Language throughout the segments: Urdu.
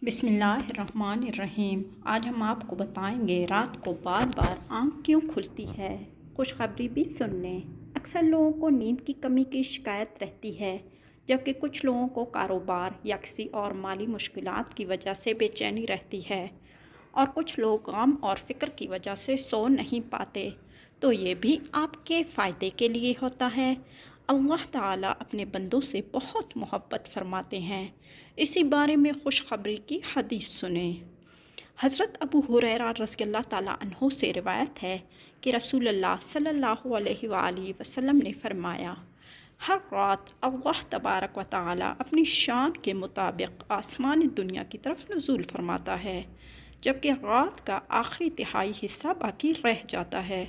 بسم اللہ الرحمن الرحیم۔ آج ہم آپ کو بتائیں گے رات کو بار بار آنکھ کیوں کھلتی ہے۔ خوشخبری بھی سن لیں۔ اکثر لوگوں کو نیند کی کمی کی شکایت رہتی ہے، جبکہ کچھ لوگوں کو کاروبار یا کسی اور مالی مشکلات کی وجہ سے بے چینی رہتی ہے، اور کچھ لوگ غم اور فکر کی وجہ سے سو نہیں پاتے۔ تو یہ بھی آپ کے فائدے کے لیے ہوتا ہے۔ اللہ تعالیٰ اپنے بندوں سے بہت محبت فرماتے ہیں۔ اسی بارے میں خوشخبری کی حدیث سنیں۔ حضرت ابو ہریرہ رضی اللہ تعالیٰ عنہ سے روایت ہے کہ رسول اللہ صلی اللہ علیہ وآلہ وسلم نے فرمایا، ہر رات اللہ تبارک و تعالیٰ اپنی شان کے مطابق آسمان دنیا کی طرف نزول فرماتا ہے۔ جبکہ رات کا آخری تہائی حصہ باقی رہ جاتا ہے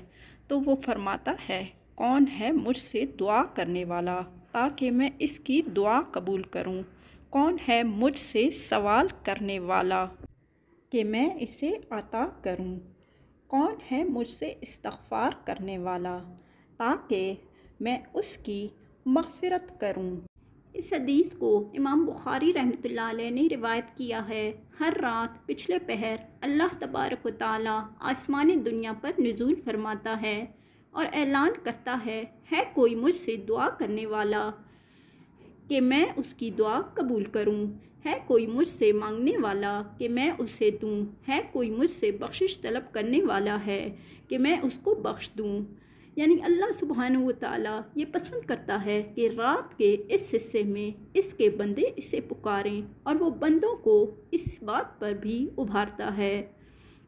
تو وہ فرماتا ہے، کون ہے مجھ سے دعا کرنے والا تاکہ میں اس کی دعا قبول کروں؟ کون ہے مجھ سے سوال کرنے والا کہ میں اسے عطا کروں؟ کون ہے مجھ سے استغفار کرنے والا تاکہ میں اس کی مغفرت کروں؟ اس حدیث کو امام بخاری رحمۃ اللہ علیہ نے روایت کیا ہے۔ ہر رات پچھلے پہر اللہ تبارک و تعالیٰ آسمان دنیا پر نزول فرماتا ہے اور اعلان کرتا ہے کوئی مجھ سے دعا کرنے والا کہ میں اس کی دعا قبول کروں؟ ہے کوئی مجھ سے مانگنے والا کہ میں اسے دوں؟ ہے کوئی مجھ سے بخشش طلب کرنے والا ہے کہ میں اس کو بخش دوں؟ یعنی اللہ سبحانہ و تعالیٰ یہ پسند کرتا ہے کہ رات کے اس حصے میں اس کے بندے اسے پکاریں، اور وہ بندوں کو اس بات پر بھی ابھارتا ہے،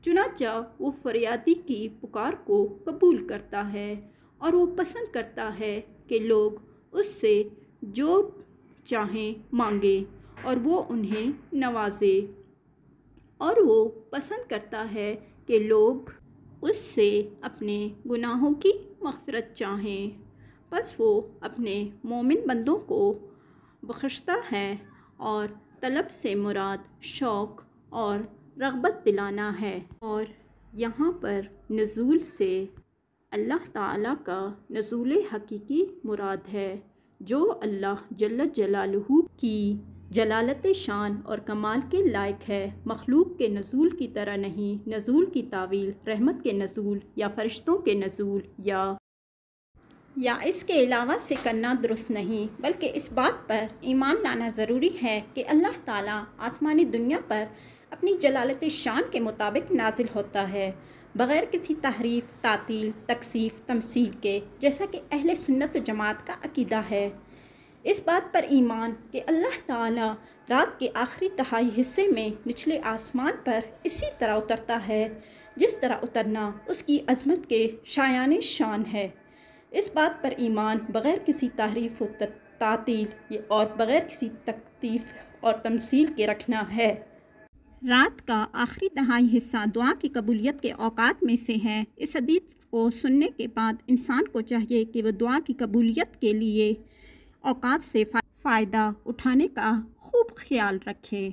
چنانچہ وہ فریادی کی پکار کو قبول کرتا ہے، اور وہ پسند کرتا ہے کہ لوگ اس سے جو چاہیں مانگیں اور وہ انہیں نوازے، اور وہ پسند کرتا ہے کہ لوگ اس سے اپنے گناہوں کی مغفرت چاہیں، پس وہ اپنے مومن بندوں کو بخشتا ہے، اور طلب سے مراد شوق اور رغبت دلانا ہے۔ اور یہاں پر نزول سے اللہ تعالیٰ کا نزول حقیقی مراد ہے، جو اللہ جل جلالہ کی جلالت شان اور کمال کے لائق ہے۔ مخلوق کے نزول کی طرح نہیں۔ نزول کی تعویل رحمت کے نزول یا فرشتوں کے نزول یا اس کے علاوہ سے کرنا درست نہیں، بلکہ اس بات پر ایمان لانا ضروری ہے کہ اللہ تعالیٰ آسمانی دنیا پر اپنی جلالت شان کے مطابق نازل ہوتا ہے، بغیر کسی تحریف، تعطیل، تکییف، تمثیل کے، جیسا کہ اہل سنت و جماعت کا عقیدہ ہے۔ اس بات پر ایمان کہ اللہ تعالیٰ رات کے آخری تہائی حصے میں نچلے آسمان پر اسی طرح اترتا ہے جس طرح اترنا اس کی عظمت کے شایان شان ہے۔ اس بات پر ایمان بغیر کسی تحریف و تعطیل اور بغیر کسی تکییف اور تمثیل کے رکھنا ہے۔ رات کا آخری تہائی حصہ دعا کی قبولیت کے اوقات میں سے ہے۔ اس حدیث کو سننے کے بعد انسان کو چاہیے کہ وہ دعا کی قبولیت کے لیے اوقات سے فائدہ اٹھانے کا خوب خیال رکھے۔